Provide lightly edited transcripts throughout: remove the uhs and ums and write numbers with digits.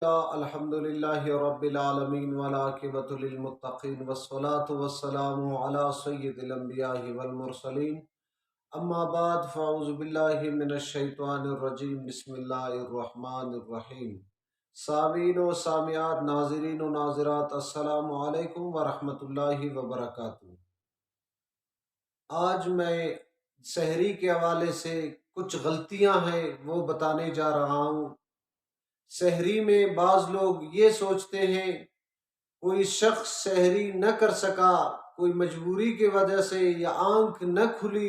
الحمدللہ رب العالمین والعاقبۃ للمتقین والصلاة والسلام علی سید الانبیاء والمرسلین اما بعد فاعوذ باللہ من الشیطان الرجیم بسم اللہ الرحمن الرحیم۔ سامعین و سامعات، ناظرین و ناظرات، السلام علیکم ورحمۃ اللہ وبرکاتہ۔ آج میں سحری کے حوالے سے کچھ غلطیاں ہیں وہ بتانے جا رہا ہوں۔ سحری میں بعض لوگ یہ سوچتے ہیں کوئی شخص سحری نہ کر سکا، کوئی مجبوری کی وجہ سے یا آنکھ نہ کھلی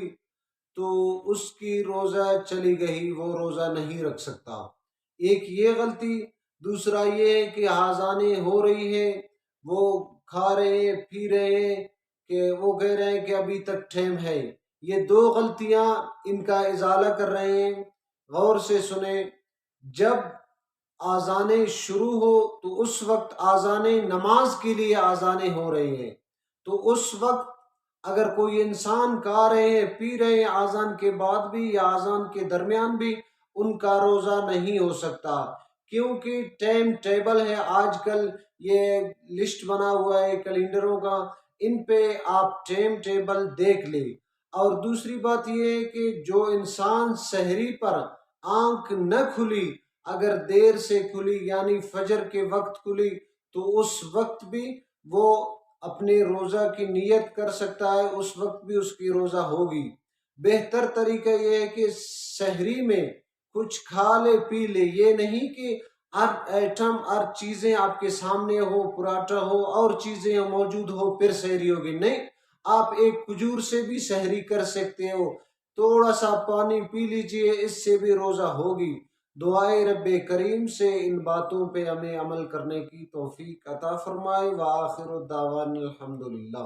تو اس کی روزہ چلی گئی، وہ روزہ نہیں رکھ سکتا۔ ایک یہ غلطی۔ دوسرا یہ ہے کہ آذانیں ہو رہی ہیں، وہ کھا رہے ہیں پی رہے ہیں کہ وہ کہہ رہے ہیں کہ ابھی تک ٹائم ہے۔ یہ دو غلطیاں ان کا ازالہ کر رہے ہیں۔ غور سے سنیں، جب آذانیں شروع ہو تو اس وقت آذانیں نماز کے لیے آذانیں ہو رہی ہیں، تو اس وقت اگر کوئی انسان کھا رہے ہیں پی رہے ہیں آذان کے بعد بھی یا آذان کے درمیان بھی، ان کا روزہ نہیں ہو سکتا، کیونکہ ٹائم ٹیبل ہے۔ آج کل یہ لسٹ بنا ہوا ہے کیلنڈروں کا، ان پہ آپ ٹائم ٹیبل دیکھ لیں۔ اور دوسری بات یہ ہے کہ جو انسان سحری پر آنکھ نہ کھلی، اگر دیر سے کھلی یعنی فجر کے وقت کھلی، تو اس وقت بھی وہ اپنے روزہ کی نیت کر سکتا ہے، اس وقت بھی اس کی روزہ ہوگی۔ بہتر طریقہ یہ ہے کہ سحری میں کچھ کھا لے پی لے، یہ نہیں کہ ہر ایٹم ہر چیزیں آپ کے سامنے ہو، پراٹھا ہو اور چیزیں موجود ہو پھر سحری ہوگی، نہیں۔ آپ ایک کھجور سے بھی سحری کر سکتے ہو، تھوڑا سا پانی پی لیجئے، اس سے بھی روزہ ہوگی۔ دعائے رب کریم سے ان باتوں پہ ہمیں عمل کرنے کی توفیق عطا فرمائے۔ وآخر الدعوان الحمدللہ۔